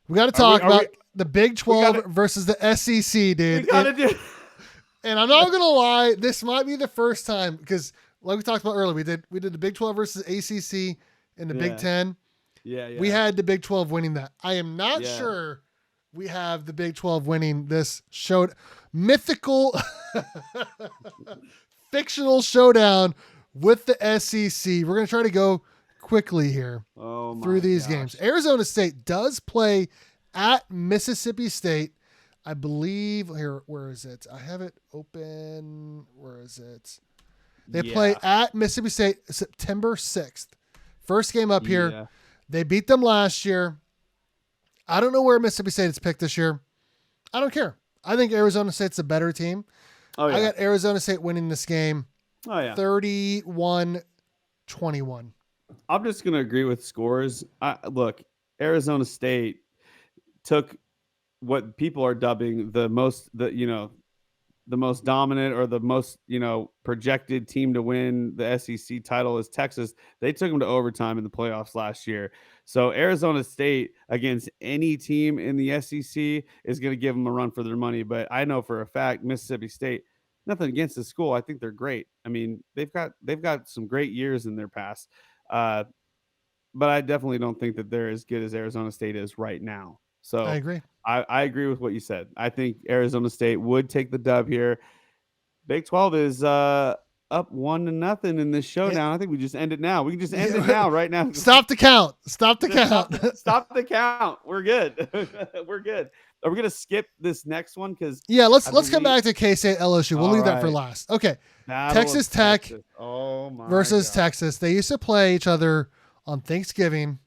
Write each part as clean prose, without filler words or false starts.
We got to talk about the Big 12 versus the SEC, dude. We gotta do. And I'm not gonna lie, this might be the first time because, like we talked about earlier, we did the Big 12 versus ACC and the Big 10. Yeah. We had the Big 12 winning that. I am not sure we have the Big 12 winning this mythical, fictional showdown with the SEC. We're gonna try to go quickly here through these games. Arizona State does play at Mississippi State. I believe here. Where is it? I have it open. Where is it? They play at Mississippi State September 6th. First game up here. They beat them last year. I don't know where Mississippi State is picked this year. I don't care. I think Arizona State's a better team. I got Arizona State winning this game 31-21. I'm just going to agree with scores. Look, Arizona State took what people are dubbing the most dominant or the most, projected team to win the SEC title is Texas. They took them to overtime in the playoffs last year. So Arizona State against any team in the SEC is going to give them a run for their money. But I know for a fact, Mississippi State, nothing against the school. I think they're great. I mean, they've got some great years in their past. But I definitely don't think that they're as good as Arizona State is right now. So I agree. I agree with what you said. I think Arizona State would take the dub here. Big 12 is up 1-0 in this showdown. I think we just end it now. We can just end it now, right now. Stop the count. Stop the count. Stop the count. We're good. We're good. Are we gonna skip this next one? Because let's come back to K-State LSU. We'll leave that for last. Okay. Texas Tech versus Texas. They used to play each other on Thanksgiving.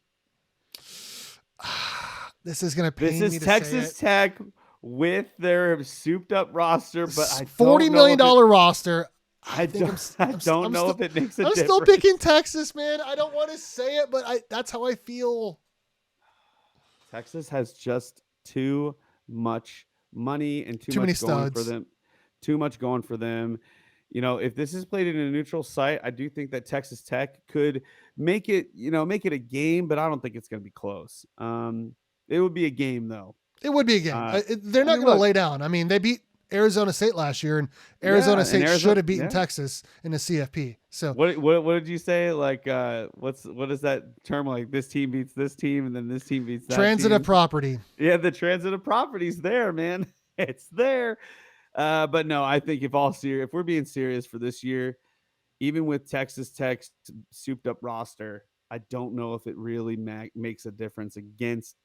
This is going to pain me to say it. This is Texas Tech with their souped up roster, but $40 million roster. I don't know if it makes a difference. I'm still picking Texas, man. I don't want to say it, but that's how I feel. Texas has just too much money and too many much going studs for them. Too much going for them. If this is played in a neutral site, I do think that Texas Tech could make it a game, but I don't think it's going to be close. It would be a game, though. It would be a game. They're not going to lay down. I mean, they beat Arizona State last year, and Arizona State should have beaten Texas in the CFP. So what did you say? Like, what is that term? Like, this team beats this team, and then this team beats that transitive team? Property. Yeah, the transitive property's there, man. It's there. But no, I think if we're being serious for this year, even with Texas Tech's souped up roster, I don't know if it really makes a difference against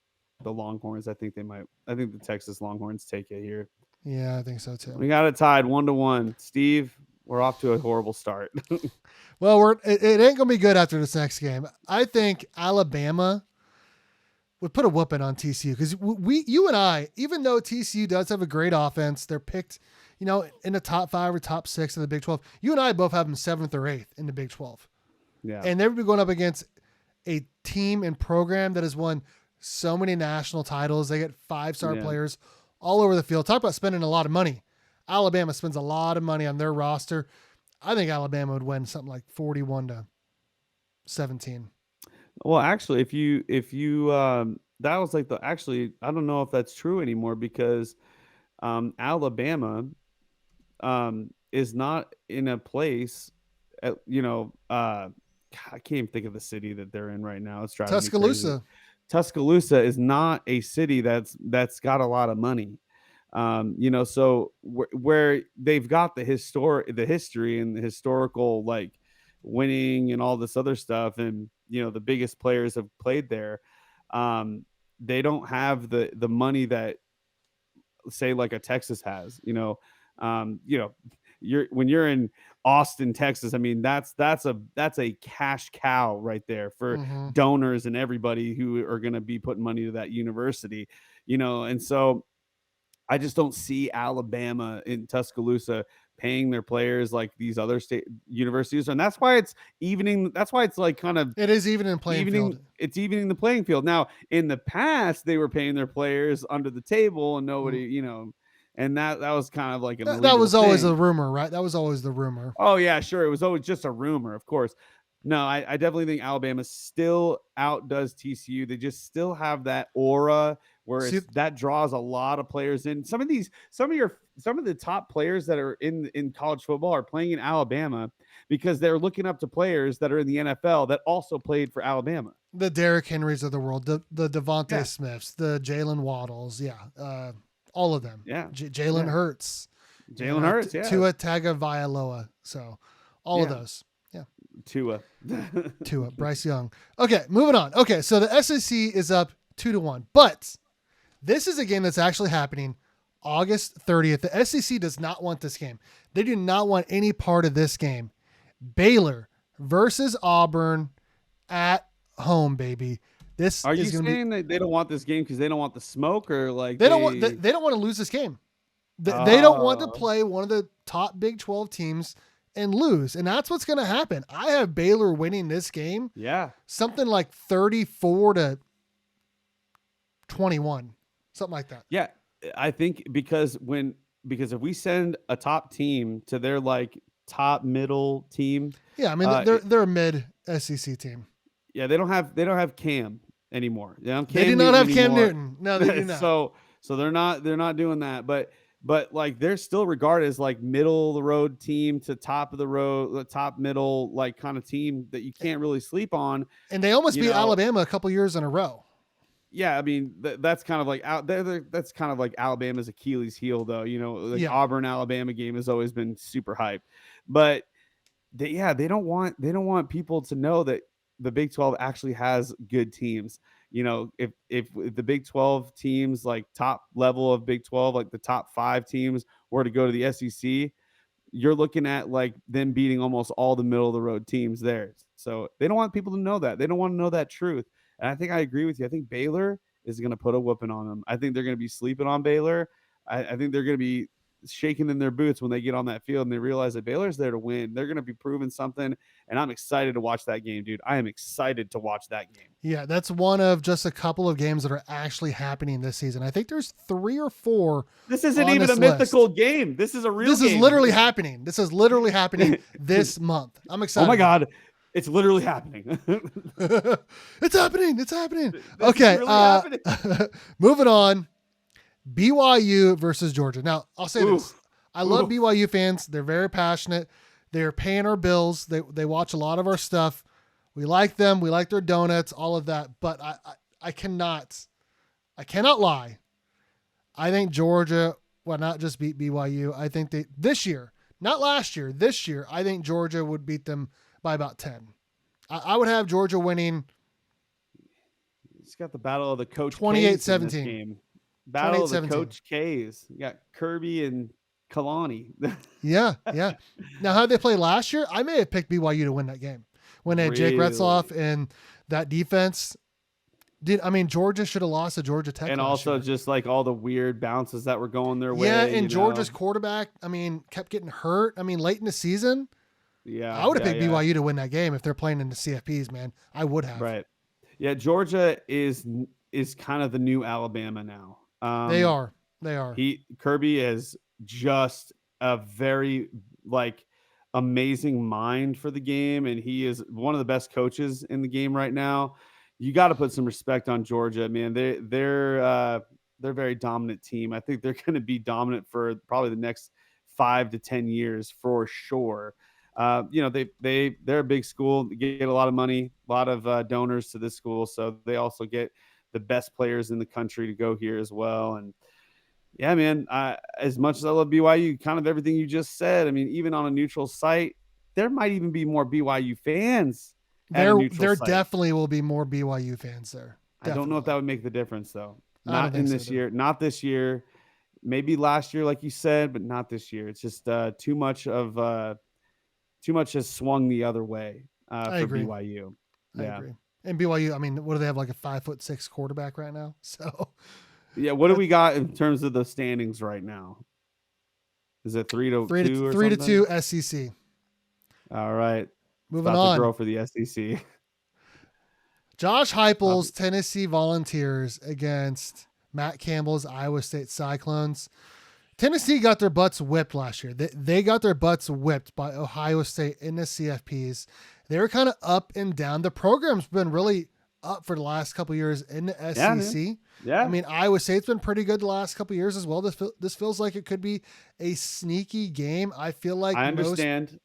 the Longhorns. I think the Texas Longhorns take it here. Yeah, I think so too. We got it tied 1-1. Steve, we're off to a horrible start. Well, it ain't gonna be good after this next game. I think Alabama would put a whooping on TCU because you and I, even though TCU does have a great offense, they're picked, in the top 5 or top 6 of the Big 12. You and I both have them 7th or 8th in the Big 12. Yeah, and they would be going up against a team and program that has won so many national titles. They get 5-star players all over the field. Talk about spending a lot of money. Alabama spends a lot of money on their roster. I think Alabama would win something like 41-17. Well, actually, if you that was like I don't know if that's true anymore because Alabama is not in a place I can't even think of the city that they're in right now. It's driving me crazy. Tuscaloosa is not a city that's got a lot of money. So where they've got the history and the historical like winning and all this other stuff, and the biggest players have played there. They don't have the money that say like a Texas has. When you're in Austin, Texas, I mean that's a cash cow right there for donors and everybody who are going to be putting money to that university, and so I just don't see Alabama in Tuscaloosa paying their players like these other state universities, and that's why it's evening. That's why it's like kind of it is even in playing field. It's evening the playing field. Now, in the past, they were paying their players under the table, and nobody, and that was kind of like that was always a rumor, right? That was always the rumor. Oh yeah, sure. It was always just a rumor, of course. No, I definitely think Alabama still outdoes TCU. They just still have that aura where See, that draws a lot of players in. Some of the top players that are in college football are playing in Alabama because they're looking up to players that are in the NFL that also played for Alabama. the Derrick Henrys of the world, the Devontae Yeah. Smiths, the Jalen Waddles, all of them. Yeah. Jalen Hurts, Jalen Hurts, yeah. Tua Tagovailoa. So all of those. Yeah. Tua, Bryce Young. Okay, moving on. Okay, so the SEC is up 2-1, but this is a game that's actually happening August 30th. The SEC does not want this game. They do not want any part of this game. Baylor versus Auburn at home, baby. This are you is saying that they don't want this game because they don't want the smoke, or like they don't want to lose this game. They don't want to play one of the top Big 12 teams and lose. And that's what's going to happen. I have Baylor winning this game. Yeah. Something like 34-21, something like that. Yeah. I think because if we send a top team to their like top middle team. Yeah. I mean, they're a mid SEC team. Yeah. They don't have Cam anymore. They do not have Cam Newton. No, they do not. So they're not doing that, but like they're still regarded as like middle of the road team to top of the road, the top middle, like kind of team that you can't really sleep on. And they almost beat Alabama a couple years in a row. Yeah. I mean, that's kind of like out there. That's kind of like Alabama's Achilles heel though. Auburn, Alabama game has always been super hype, but they don't want people to know that the Big 12 actually has good teams. If the Big 12 teams, like top level of Big 12, like the top 5 teams were to go to the SEC, you're looking at like them beating almost all the middle of the road teams there. So they don't want people to know that. They don't want to know that truth. And I think I agree with you. I think Baylor is going to put a whooping on them. I think they're going to be sleeping on Baylor. I think they're going to be shaking in their boots when they get on that field and they realize that Baylor's there to win. They're going to be proving something, and I'm excited to watch that game, dude. I am excited to watch that game. Yeah, that's one of just a couple of games that are actually happening this season. I think there's 3 or 4. This isn't even a mythical game. This is a real game. This is literally happening. This is literally happening this month. I'm excited. Oh my God. It's literally happening. It's happening. It's happening. Okay. Really happening. Moving on. BYU versus Georgia. Now, I'll say this. I love BYU fans. They're very passionate. They're paying our bills. They watch a lot of our stuff. We like them. We like their donuts, all of that. But I cannot lie. I think Georgia will not just beat BYU. I think this year, not last year, this year, I think Georgia would beat them by about 10. I would have Georgia winning. It's got the battle of the Coach 28-17. Battle of the Coach K's. You got Kirby and Kalani. Yeah. Now, how did they play last year? I may have picked BYU to win that game when they had Jake Retzloff and that defense. Georgia should have lost to Georgia Tech. And also year. Just like all the weird bounces that were going their way. Yeah, and Georgia's quarterback, kept getting hurt. Late in the season. Yeah, I would have picked BYU to win that game if they're playing in the CFPs, man. I would have. Right. Yeah, Georgia is kind of the new Alabama now. They are. Kirby is just a very amazing mind for the game, and he is one of the best coaches in the game right now. You got to put some respect on Georgia, man. They're a very dominant team. I think they're going to be dominant for probably the next 5 to 10 years for sure. They're a big school. They get a lot of money, a lot of donors to this school, so they also get the best players in the country to go here as well. And yeah, man, as much as I love BYU, kind of everything you just said, even on a neutral site, there might even be more BYU fans. There definitely will be more BYU fans there. Definitely. I don't know if that would make the difference though. Not in this year. Not this year. Maybe last year, like you said, but not this year. It's just too much has swung the other way for BYU. I agree. And BYU, what do they have, like a 5'6" quarterback right now? So yeah, what do we got in terms of the standings right now? Is it 3-2 or 3-2 SEC? All right. Moving on. To grow for the SEC. Josh Heupel's Tennessee Volunteers against Matt Campbell's Iowa State Cyclones. Tennessee got their butts whipped last year. They got their butts whipped by Ohio State in the CFPs. They were kind of up and down. The program's been really up for the last couple of years in the SEC. Yeah. I mean, Iowa State's been pretty good the last couple of years as well. This feels like it could be a sneaky game. I feel like I understand.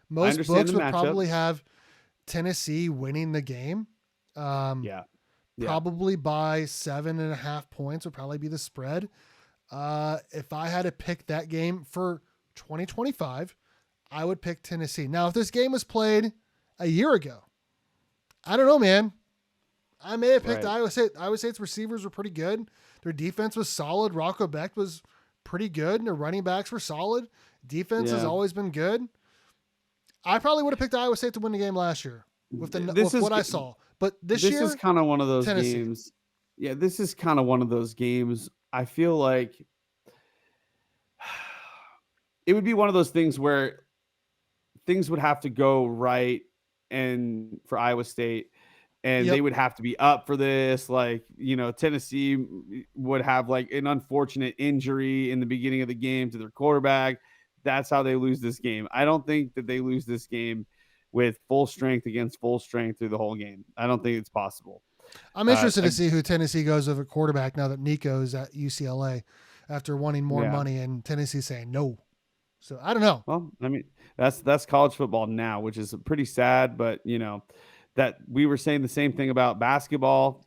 Most books would matchup. probably have Tennessee winning the game. Yeah. Probably by 7.5 points would probably be the spread. If I had to pick that game for 2025, I would pick Tennessee. Now, if this game was played a year ago, I don't know, man. I may have picked Iowa State. Iowa State's receivers were pretty good. Their defense was solid. Rocco Beck was pretty good. And their running backs were solid. Defense has always been good. I probably would have picked Iowa State to win the game last year with what I saw. But this year, is kind of one of those Tennessee. games. Yeah, this is kind of one of those games. I feel like it would be one of those things where things would have to go right and for Iowa State, and they would have to be up for this. Like, Tennessee would have like an unfortunate injury in the beginning of the game to their quarterback. That's how they lose this game. I don't think that they lose this game with full strength against full strength through the whole game. I don't think it's possible. I'm interested to see who Tennessee goes with a quarterback now that Nico's at UCLA after wanting more money and Tennessee saying no. So I don't know. Well, I mean, that's college football now, which is pretty sad, but that we were saying the same thing about basketball,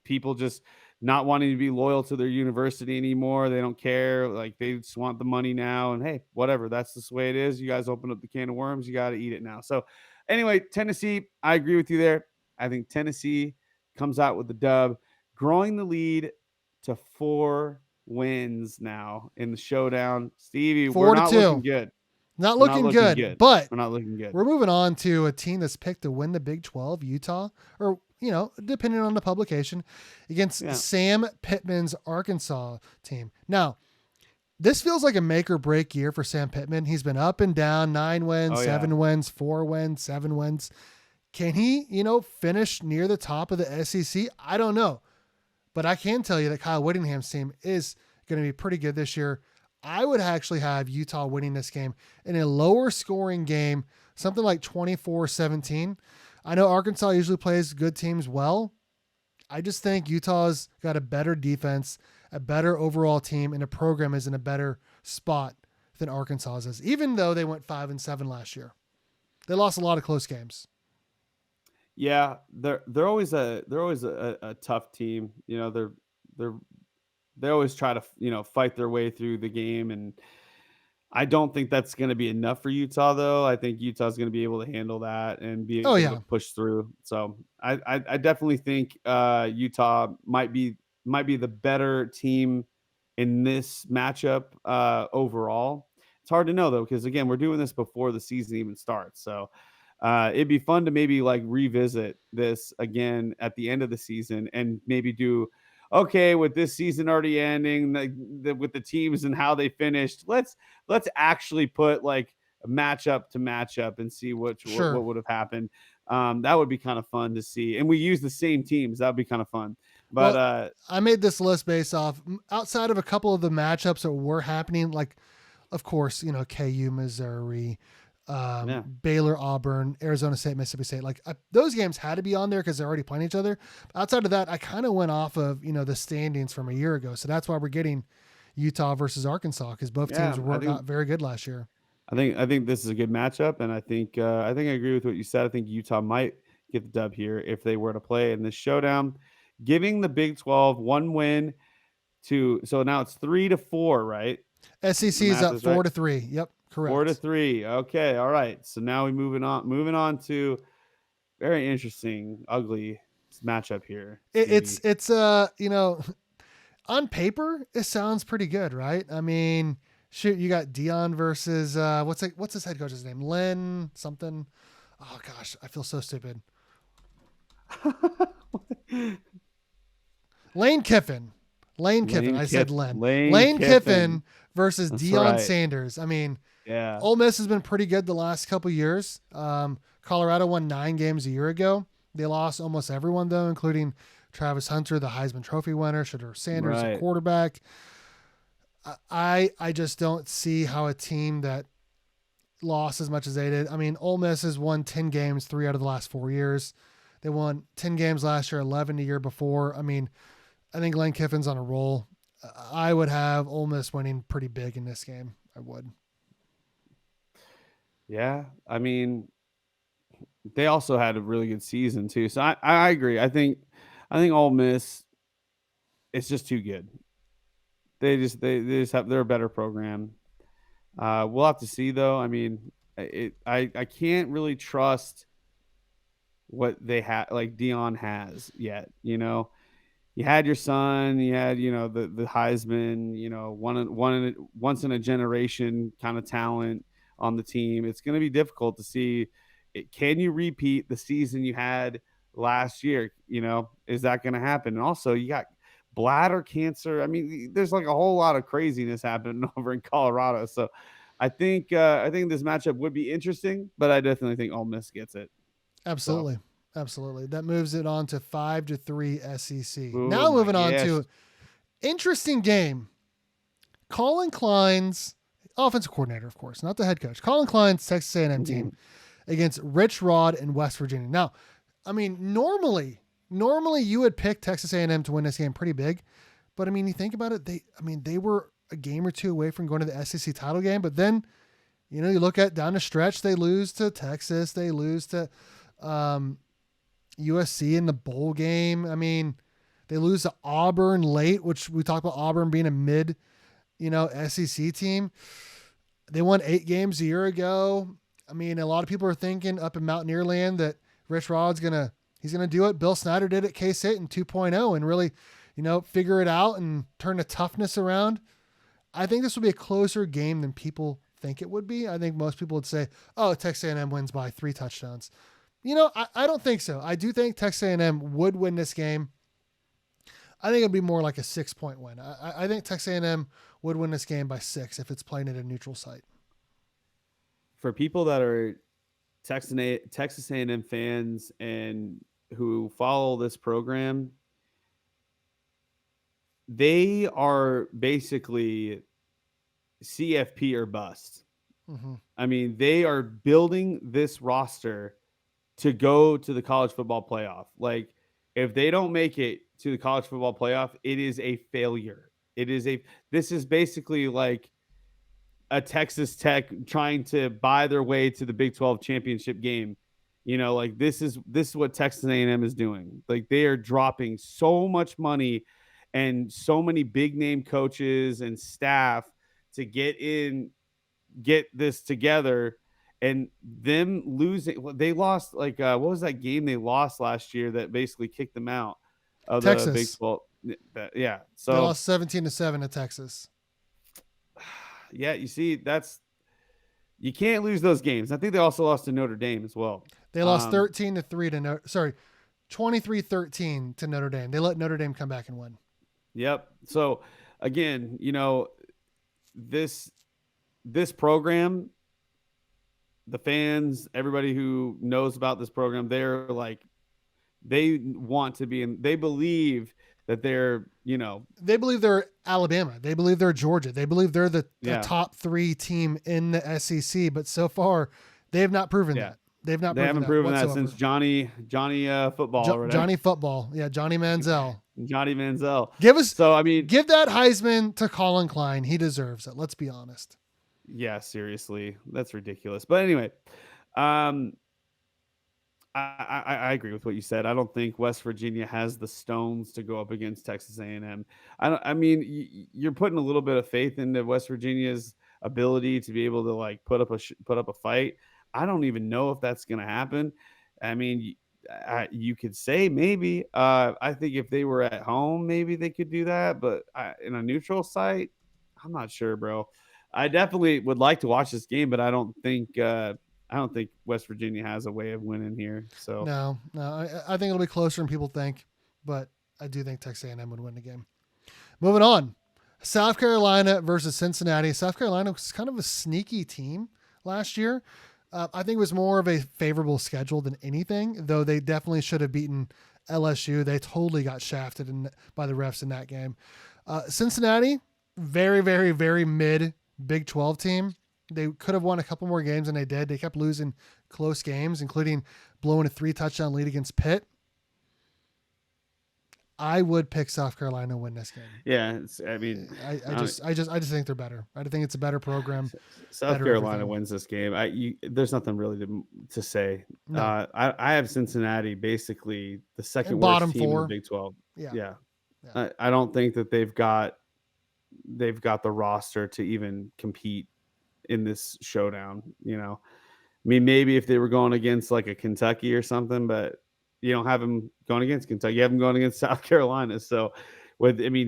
people just not wanting to be loyal to their university anymore. They don't care. Like, they just want the money now. And hey, whatever, that's just the way it is. You guys open up the can of worms. You got to eat it now. So anyway, Tennessee, I agree with you there. I think Tennessee comes out with the dub, growing the lead to 4 wins now in the showdown. Stevie, 4-2. We're not looking good. Not looking good, but we're not looking good. We're moving on to a team that's picked to win the Big 12, Utah, or, depending on the publication, against Sam Pittman's Arkansas team. Now, this feels like a make or break year for Sam Pittman. He's been up and down, 9 wins, 7 wins, 4 wins, 7 wins. Can he, finish near the top of the SEC? I don't know. But I can tell you that Kyle Whittingham's team is going to be pretty good this year. I would actually have Utah winning this game in a lower scoring game, something like 24-17. I know Arkansas usually plays good teams well. I just think Utah's got a better defense, a better overall team, and a program is in a better spot than Arkansas is, even though they went 5-7 last year. They lost a lot of close games. Yeah, they're always a tough team. They always try to fight their way through the game, and I don't think that's going to be enough for Utah, though. I think Utah's going to be able to handle that and be able to push through. So I definitely think Utah might be the better team in this matchup overall. It's hard to know, though, because again, we're doing this before the season even starts. So it'd be fun to maybe like revisit this again at the end of the season and maybe do, okay, with this season already ending, with the teams and how they finished, let's actually put like a matchup to matchup and see what would have happened. That would be kind of fun to see. And we use the same teams. That would be kind of fun. But I made this list based off outside of a couple of the matchups that were happening, like, of course, KU, Missouri, Baylor, Auburn, Arizona State, Mississippi State. Like those games had to be on there because they're already playing each other. Outside of that, I kind of went off of, the standings from a year ago. So that's why we're getting Utah versus Arkansas, because both teams were not very good last year. I think this is a good matchup. And I think I agree with what you said. I think Utah might get the dub here if they were to play in this showdown, giving the Big 12 1 win so now it's 3-4, right? SEC is up 4-3. Yep. Correct. 4-3. Okay. All right. So now we're moving on to very interesting, ugly matchup here. It's on paper, it sounds pretty good, right? I mean, shoot, you got Dion versus what's his head coach's name? Len something. Oh gosh, I feel so stupid. Lane Kiffin. I said Len. Lane Kiffin versus Deion Sanders. I mean, Ole Miss has been pretty good the last couple of years. Colorado won 9 games a year ago. They lost almost everyone, though, including Travis Hunter, the Heisman Trophy winner, Shedeur Sanders, the quarterback. I just don't see how a team that lost as much as they did. I mean, Ole Miss has won 10 games 3 out of the last 4 years. They won 10 games last year, 11 the year before. I mean, I think Lane Kiffin's on a roll. I would have Ole Miss winning pretty big in this game. I would. Yeah, I mean, they also had a really good season too. So I agree. I think Ole Miss it's just too good. They just they're a better program. We'll have to see though. I mean, I can't really trust what they have like Dion has yet. You had your son, you had the Heisman, once in a generation kind of talent on the team. It's going to be difficult to see. Can you repeat the season you had last year? Is that going to happen? And also, you got bladder cancer. I mean, there's like a whole lot of craziness happening over in Colorado. So, I think this matchup would be interesting, but I definitely think Ole Miss gets it. Absolutely. So. Absolutely. That moves it on to 5-3 SEC. Ooh, now moving on to interesting game. Colin Klein's offensive coordinator, of course, not the head coach. Colin Klein's Texas A&M team against Rich Rod in West Virginia. Now, I mean, normally you would pick Texas A&M to win this game pretty big, but I mean, you think about it, they were a game or two away from going to the SEC title game, but then, you look at down the stretch, they lose to Texas, they lose to USC in the bowl game. I mean, they lose to Auburn late, which we talked about Auburn being a mid, SEC team. They won 8 games a year ago. I mean, a lot of people are thinking up in Mountaineer land that Rich Rod's he's gonna do what Bill Snyder did at K-State in 2.0 and really, figure it out and turn the toughness around. I think this will be a closer game than people think it would be. I think most people would say, "Oh, Texas A&M wins by 3 touchdowns." I don't think so. I do think Texas A&M would win this game. I think it'd be more like a 6-point win. I think Texas A&M would win this game by 6 if it's playing at a neutral site. For people that are Texas A&M fans and who follow this program, they are basically CFP or bust. Mm-hmm. I mean, they are building this roster to go to the college football playoff. Like, if they don't make it to the college football playoff, it is a failure. This is basically like a Texas Tech trying to buy their way to the Big 12 championship game. Like this is what Texas A&M is doing. Like, they are dropping so much money and so many big name coaches and staff to get this together. And them losing, they lost what was that game they lost last year that basically kicked them out of Texas. the Big 12? Yeah. So they lost 17-7 to Texas. Yeah, you see, you can't lose those games. I think they also lost to Notre Dame as well. They lost 13-3 23-13 to Notre Dame. They let Notre Dame come back and win. Yep. So again, this program, the fans, everybody who knows about this program, they're like, they want to be in, they believe that they're, they believe they're Alabama. They believe they're Georgia. They believe they're the top 3 team in the SEC. But so far, they have not proven that. They haven't proven that since Johnny football. Johnny football. Yeah. Johnny Manziel. Give that Heisman to Colin Klein. He deserves it. Let's be honest. Yeah, seriously, that's ridiculous. But anyway, I agree with what you said. I don't think West Virginia has the stones to go up against Texas A&M. I mean, you're putting a little bit of faith into West Virginia's ability to be able to put up a fight. I don't even know if that's going to happen. I mean, you could say maybe. I think if they were at home, maybe they could do that. But in a neutral site, I'm not sure, bro. I definitely would like to watch this game, but I don't think West Virginia has a way of winning here. So no, I think it'll be closer than people think, but I do think Texas A&M would win the game. Moving on, South Carolina versus Cincinnati. South Carolina was kind of a sneaky team last year. I think it was more of a favorable schedule than anything, though they definitely should have beaten LSU. They totally got shafted by the refs in that game. Cincinnati, very, very, very mid Big 12 team. They could have won a couple more games than they did. They kept losing close games, including blowing a 3-touchdown lead against Pitt. I would pick South Carolina to win this game. Yeah, I mean, I just think they're better. I think it's a better program. South Carolina wins this game. There's nothing really to say. No. I have Cincinnati basically the second worst team in the Big 12. Yeah. I don't think that they've got the roster to even compete in this showdown. I mean, maybe if they were going against like a Kentucky or something, but you don't have them going against Kentucky. You have them going against South Carolina. So,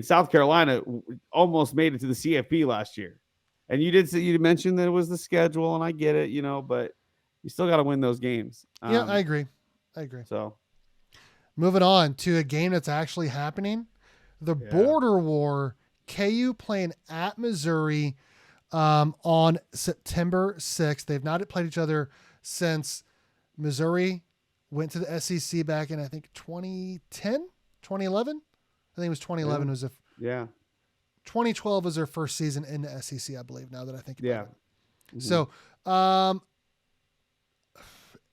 South Carolina almost made it to the CFP last year, and you mentioned that it was the schedule, and I get it, but you still got to win those games. Yeah, I agree. So, moving on to a game that's actually happening, the Border War. KU playing at Missouri on September 6th. They've not played each other since Missouri went to the SEC back in, I think, 2010, 2011. I think it was 2011. Yeah. 2012 was their first season in the SEC, I believe, now that I think about it. Mm-hmm. So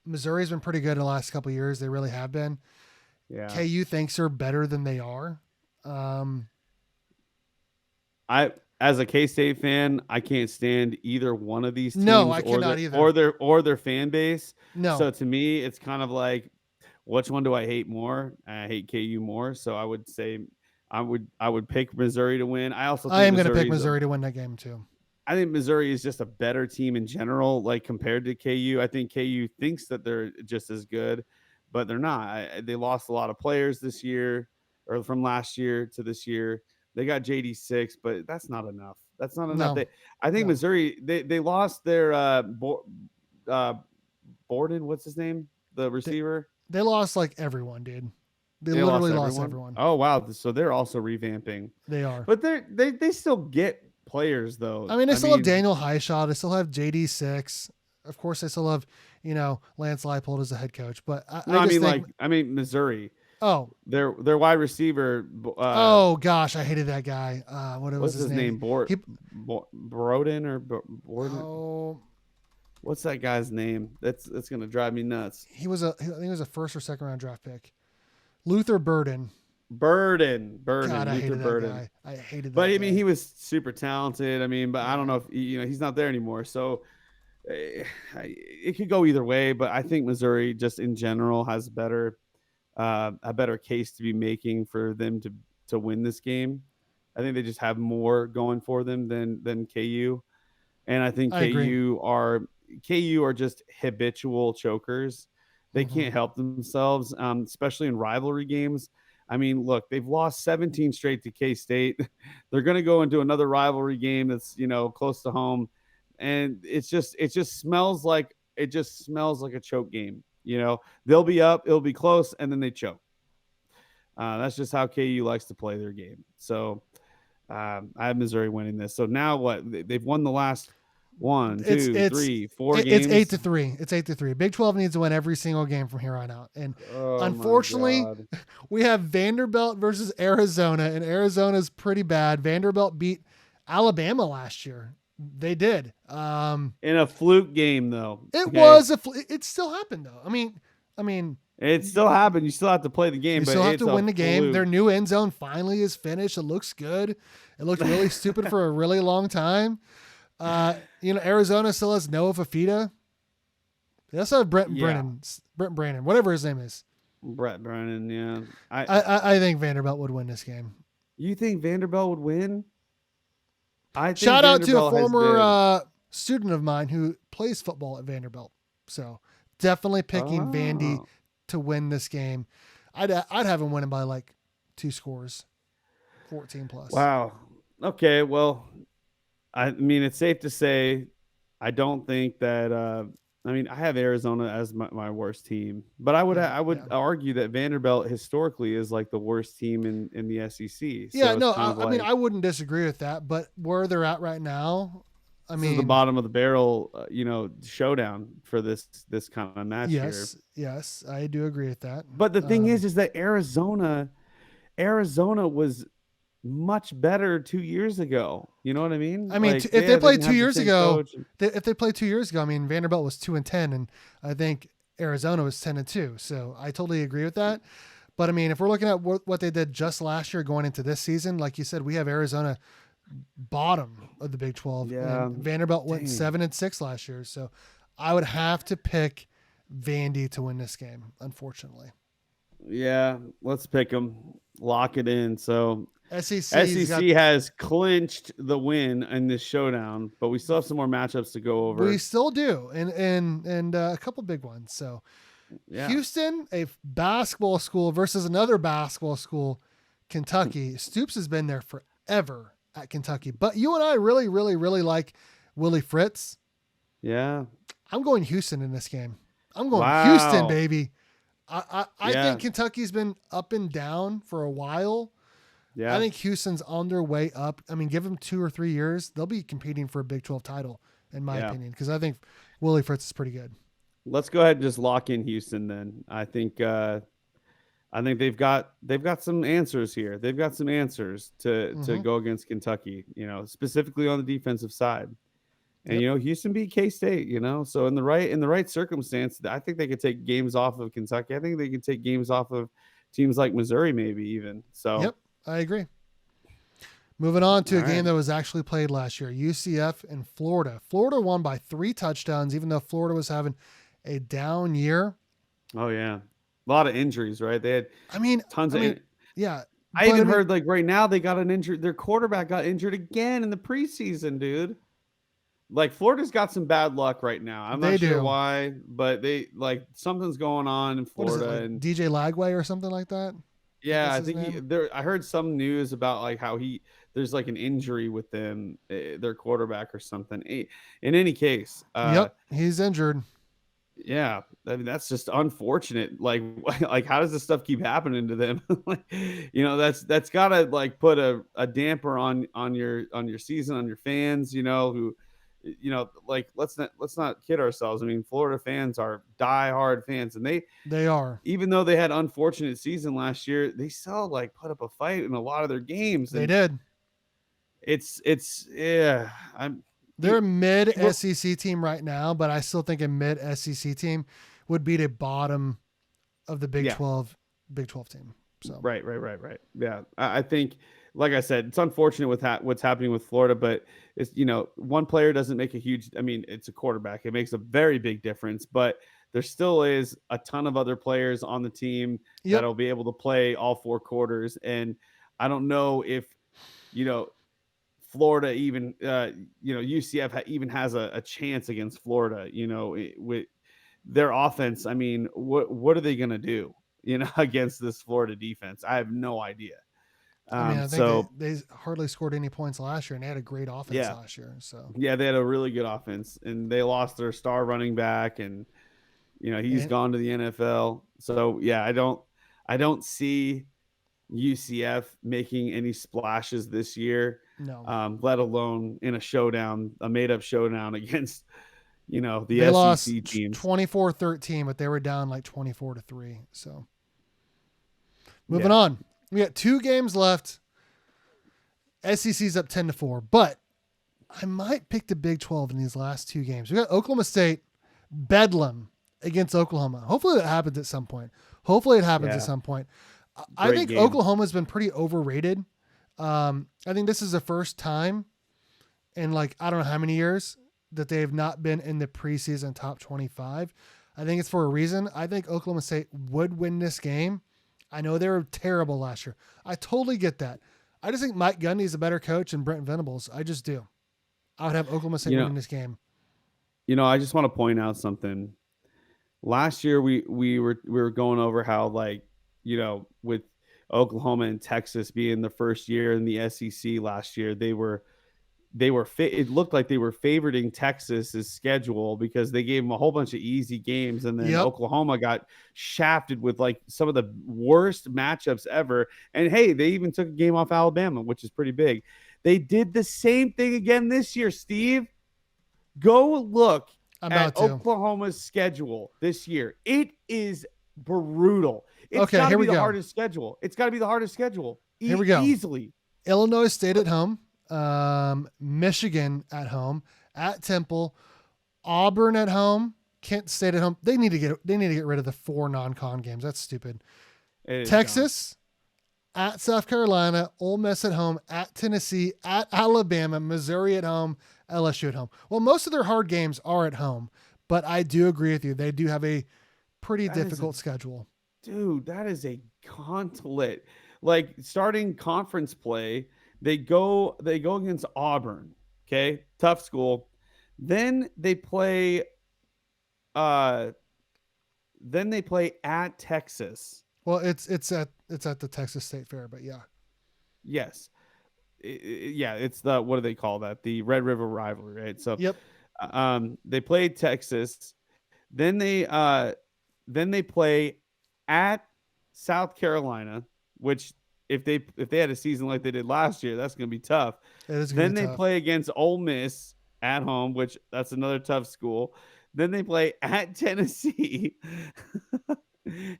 Missouri's been pretty good in the last couple of years. They really have been. Yeah. KU thinks they're better than they are. As a K-State fan, I can't stand either one of these teams. No, I cannot either. Or their fan base. No. So to me, it's kind of like, which one do I hate more? I hate KU more. So I would say I would pick Missouri to win. I am going to pick Missouri to win that game too. I think Missouri is just a better team in general, like compared to KU. I think KU thinks that they're just as good, but they're not. They lost a lot of players this year, or from last year to this year. They got JD6, but that's not enough. That's not enough. No. Missouri, they lost their Borden, what's his name? The receiver. They lost like everyone, dude. They literally lost everyone. Oh wow! So they're also revamping. They are, but they still get players though. I mean, they still have Daniel Highshaw. They still have JD6. Of course, they still have Lance Leipold as a head coach. But I mean Missouri. Oh, their wide receiver. Oh gosh, I hated that guy. What's his name? Broden or Borden? Oh, what's that guy's name? That's gonna drive me nuts. I think he was a first or second round draft pick. Luther Burden. God, I hated that guy. I hated that. But I mean, he was super talented. I mean, but I don't know if he's not there anymore. So it could go either way. But I think Missouri, just in general, has a better case to be making for them to win this game. I think they just have more going for them than KU. And I think KU are just habitual chokers. They can't help themselves, especially in rivalry games. I mean, look, they've lost 17 straight to K-State. They're going to go into another rivalry game that's, close to home. And it just smells like a choke game. They'll be up, it'll be close, and then they choke. That's just how KU likes to play their game. So I have Missouri winning this. So now what? They've won the last 4 games. It's 8-3. It's 8-3. Big 12 needs to win every single game from here on out. And unfortunately, we have Vanderbilt versus Arizona, and Arizona's pretty bad. Vanderbilt beat Alabama last year. They did. In a fluke game, though. It still happened, though. I mean, it still happened. You still have to play the game. You still have to win the game. Their new end zone finally is finished. It looks good. It looked really stupid for a really long time. Arizona still has Noah Fafita. They also have Brent Brannon, whatever his name is. Brett Brennan, yeah. I think Vanderbilt would win this game. You think Vanderbilt would win? Shout out to a former student of mine who plays football at Vanderbilt. So definitely picking Vandy to win this game. I'd have him winning by like 2 scores, 14 plus. Wow. Okay. Well, I mean, it's safe to say, I don't think that, I have Arizona as my worst team, but I would argue that Vanderbilt historically is like the worst team in the SEC. So I wouldn't disagree with that, but where they're at right now, this is the bottom of the barrel, showdown for this kind of match. Yes, I do agree with that. But the thing is that Arizona was much better 2 years ago. You know what I mean? I mean, Like, if they yeah, they played didn't 2 have the years same ago, coach. if they played 2 years ago, I mean, Vanderbilt was 2-10, and I think Arizona was 10-2. So I totally agree with that. But I mean, if we're looking at what they did just last year going into this season, like you said, we have Arizona bottom of the Big 12, Yeah. and Vanderbilt went Dang. 7-6 last year. So I would have to pick Vandy to win this game, unfortunately. Yeah, let's pick them. Lock it in. So SEC's got. SEC has clinched the win in this showdown, but we still have some more matchups to go We over. still do, and a couple big ones. So Yeah. Houston, a basketball school versus another basketball school, Kentucky. Stoops has been there forever at Kentucky, but you and I really, really, really like Willie Fritz. Yeah. I'm going Houston in this game. I'm going Houston, Wow. baby. I Yeah. think Kentucky's been up and down for a while. I Yeah. think Houston's on their way up. I mean, give them 2 or 3 years, they'll be competing for a Big 12 title, in my Yeah. opinion, because I think Willie Fritz is pretty good. Let's go ahead and just lock in Houston then. I think they've got some answers here. They've got some answers to go against Kentucky, specifically on the defensive side. And Yep. Houston beat K-State, so in the right circumstance, I think they could take games off of Kentucky. I think they could take games off of teams like Missouri, maybe even. So Yep, I agree. Moving on to all a game right. that was actually played last year, UCF and Florida. Florida won by 3 touchdowns, even though Florida was having a down year. Oh yeah, a lot of injuries, right? They had I mean, tons I of. mean, yeah. I But even I mean, heard like right now they got an injury. Their quarterback got injured again in the preseason, dude. Like Florida's got some bad luck right now. I'm they not sure do. why, but they like something's going on in What is it, Florida, like and DJ Lagway or something like that? I think yeah, that's I his think name. I heard some news about like how there's like an injury with them, their quarterback or something. In any case, Yep, he's injured. yeah, I mean that's just unfortunate. Like like how does this stuff keep happening to them? Like, that's gotta like put a damper on your season, on your fans, who like let's not kid ourselves. I mean, Florida fans are diehard fans, and they They are. even though they had unfortunate season last year, they still like put up a fight in a lot of their games, They and did. it's yeah. They're a mid Well, SEC team right now, but I still think a mid SEC team would beat a bottom of the Big yeah, 12 Big 12 team. So right. Yeah, I think, like I said, it's unfortunate with what's happening with Florida, but it's one player doesn't make a huge. I mean, it's a quarterback; it makes a very big difference, but there still is a ton of other players on the team yep, that'll be able to play all 4 quarters, and I don't know if you know Florida even UCF even has a chance against Florida. With their offense, I mean, what are they going to do? Against this Florida defense, I have no idea. I mean, I think So they hardly scored any points last year, and they had a great offense yeah, last year. So yeah, they had a really good offense, and they lost their star running back, and he's and gone to the NFL. So yeah, I don't see UCF making any splashes this year, no, let alone in a made-up showdown against the they lost SEC teams. 24-13, but they were down like 24-3. So moving Yeah, on, we got 2 games left. SEC's up 10-4, but I might pick the Big 12 in these last 2 games. We got Oklahoma State Bedlam against Oklahoma. Hopefully that happens at some point. yeah, I great think game. Oklahoma's been pretty overrated. I think this is the first time in like I don't know how many years that they have not been in the preseason top 25. I think it's for a reason. I think Oklahoma State would win this game. I know they were terrible last year. I totally get that. I just think Mike Gundy's a better coach than Brent Venables. I just do. I would have Oklahoma State You know, winning this game. I just want to point out something. Last year we were going over how like with Oklahoma and Texas being the first year in the SEC last year, it looked like they were favoriting Texas's schedule because they gave them a whole bunch of easy games, and then Yep. Oklahoma got shafted with like some of the worst matchups ever. And hey, they even took a game off Alabama, which is pretty big. They did the same thing again this year, Steve. Go look I'm at about to. Oklahoma's schedule this year. It is brutal. It's Okay, got to here be we the go. hardest schedule. It's got to be the hardest schedule Here we go. easily. Illinois State at home, Michigan at home, at Temple, Auburn at home, Kent State at home. They need to get rid of the 4 non-con games. That's stupid. Texas at South Carolina, Ole Miss at home, at Tennessee, at Alabama, Missouri at home, LSU at home. Well, most of their hard games are at home, but I do agree with you. They do have a pretty difficult schedule. Dude, that is a gauntlet. Like starting conference play, they go against Auburn. Okay, tough school. Then they play at Texas. Well, it's at the Texas State Fair, but yeah. Yes. It's the, what do they call that? The Red River rivalry, right? So yep. They played Texas. Then they play at South Carolina, which if they had a season like they did last year, that's going to be tough. Then they play against Ole Miss at home, which that's another tough school. Then they play at Tennessee.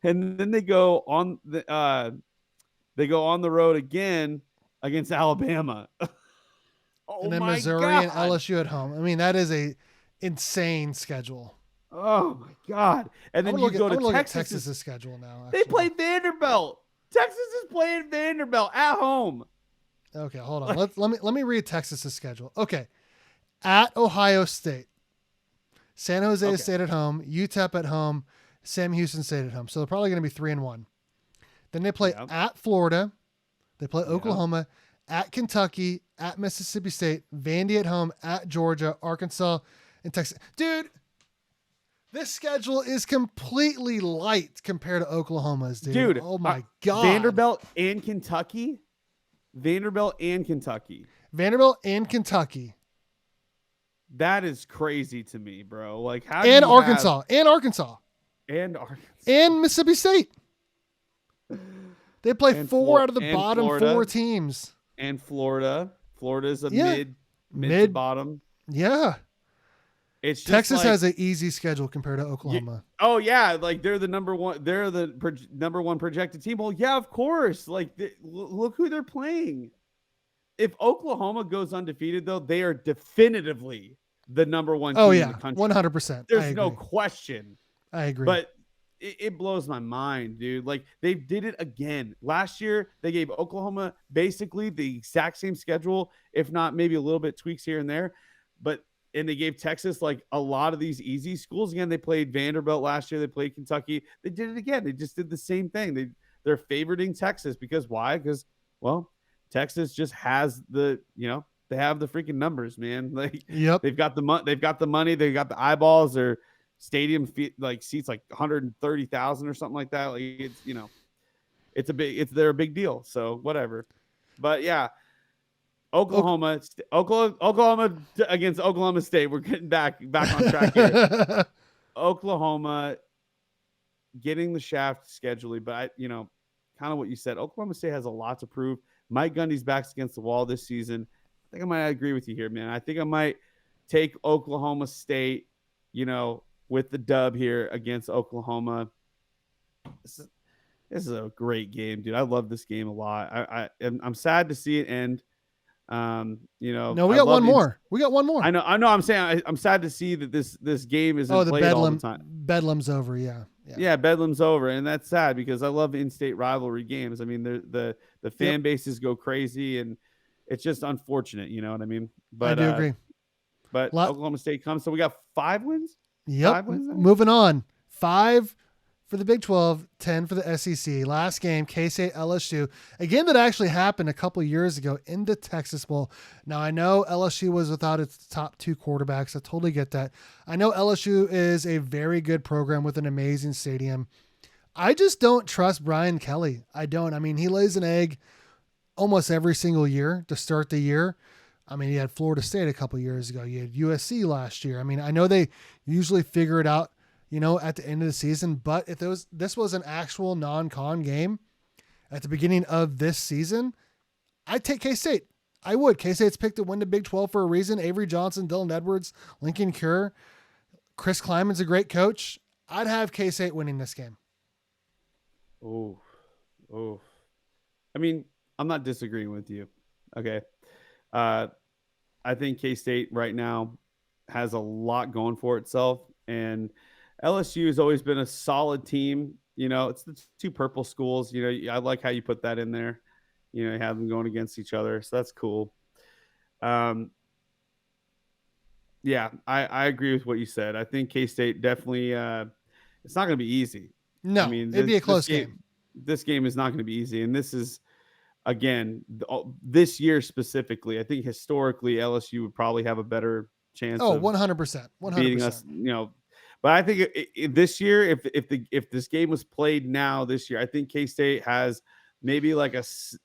And then they go on the road again against Alabama. And then Missouri and LSU at home. I mean, that is a insane schedule. Oh my God! And then you go to Texas's schedule now. Actually. They play Vanderbilt. Texas is playing Vanderbilt at home. Okay, hold on. Let me read Texas's schedule. Okay, at Ohio State, San Jose State at home, UTEP at home, Sam Houston State at home. So they're probably going to be 3-1. Then they play at Florida. They play Oklahoma, at Kentucky, at Mississippi State, Vandy at home, at Georgia, Arkansas, and Texas. Dude, this schedule is completely light compared to Oklahoma's, dude. Oh my God. Vanderbilt and Kentucky. That is crazy to me, bro. Like how? And Arkansas. And Mississippi State. They play 4 out of the bottom Florida, 4 teams. And Florida. Florida's a mid to bottom. Yeah. It's just Texas has an easy schedule compared to Oklahoma. Like they're the number one. They're the number one projected team. Well, yeah, of course. Like look who they're playing. If Oklahoma goes undefeated, though, they are definitively the number one team in the country. 100%. There's no question. I agree. But it blows my mind, dude. Like they did it again. Last year, they gave Oklahoma basically the exact same schedule, if not maybe a little bit tweaks here and there. And they gave Texas like a lot of these easy schools. Again, they played Vanderbilt last year. They played Kentucky. They did it again. They just did the same thing. They're favoriting Texas because why? Because, well, Texas just has they have the freaking numbers, man. Like, they've got the money. They've got the eyeballs. Their stadium seats like 130,000 or something like that. Like they're a big deal. So whatever. But yeah. Oklahoma against Oklahoma State. We're getting back on track here. Oklahoma getting the shaft schedually, but kind of what you said. Oklahoma State has a lot to prove. Mike Gundy's back's against the wall this season. I think I might agree with you here, man. I think I might take Oklahoma State, with the dub here against Oklahoma. This is a great game, dude. I love this game a lot. I'm sad to see it end. No, we got one more. I know. I'm saying I'm sad to see that this game isn't played all the time. Bedlam's over. Yeah. Bedlam's over, and that's sad because I love in-state rivalry games. I mean, the fan bases go crazy, and it's just unfortunate. You know what I mean? But I do agree. But Oklahoma State comes, so we got 5 wins. Yep. 5 wins. Moving on. 5 for the Big 12, 10 for the SEC. Last game, K-State LSU. A game that actually happened a couple of years ago in the Texas Bowl. Now, I know LSU was without its top 2 quarterbacks. I totally get that. I know LSU is a very good program with an amazing stadium. I just don't trust Brian Kelly. I don't. I mean, he lays an egg almost every single year to start the year. I mean, he had Florida State a couple of years ago. You had USC last year. I mean, I know they usually figure it out at the end of the season, but if this was an actual non-con game at the beginning of this season, I'd take K-State. I would. K-State's picked to win the Big 12 for a reason. Avery Johnson, Dylan Edwards, Lincoln Cure, Chris Kleiman's a great coach. I'd have K-State winning this game. Oh. I mean, I'm not disagreeing with you. Okay. Uh, I think K-State right now has a lot going for itself, and LSU has always been a solid team. You know, it's the two purple schools. You know, I like how you put that in there. You know, you have them going against each other, so that's cool. Um, yeah, I agree with what you said. I think K-State definitely. It's not going to be easy. I No, mean, it'd be a close game. This game is not going to be easy, and this is again this year specifically. I think historically LSU would probably have a better chance Oh, of 100%. beating 100%. us. But I think this year, if this game was played now this year, I think K State has maybe like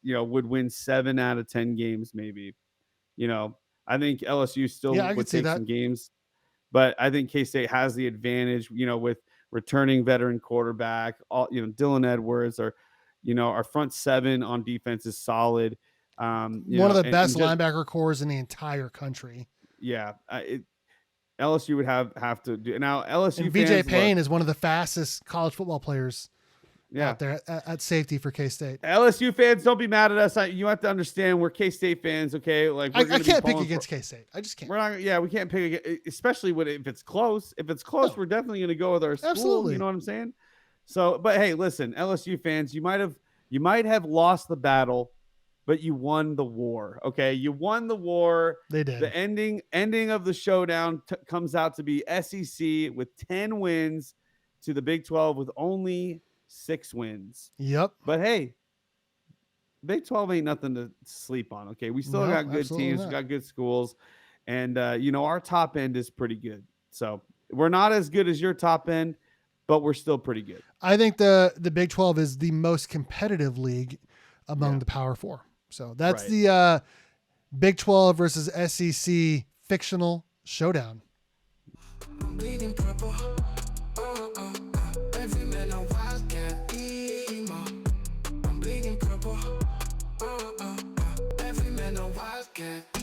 would win 7 out of 10 games maybe. You know, I think LSU Yeah, still I would could see take that. some games, but I think K State has the advantage. You know, with returning veteran quarterback, Dylan Edwards, or our front seven on defense is solid. One of the best and just linebacker cores in the entire country. yeah, LSU would have to do now. And LSU VJ fans, look, Payne is one of the fastest college football players yeah. out there at safety for K-State. LSU fans, don't be mad at us. You have to understand we're K-State fans, okay? Like I can't pick against K-State. I just can't. We're not. Yeah, we can't pick, especially if it's close. If it's close, we're definitely going to go with our school. Absolutely. You know what I'm saying? So, but hey, listen, LSU fans, you might have lost the battle, but you won the war. Okay, you won the war. They did. The ending of the showdown comes out to be SEC with 10 wins to the Big 12 with only 6 wins. Yep. But hey, Big 12 ain't nothing to sleep on. Okay, we still got good teams, we got good schools, and our top end is pretty good. So we're not as good as your top end, but we're still pretty good. I think the Big 12 is the most competitive league among the Power Four. So that's right. The Big 12 versus SEC fictional showdown. I'm bleeding purple. Every man a wildcat. I'm bleeding purple. Every man a wildcat.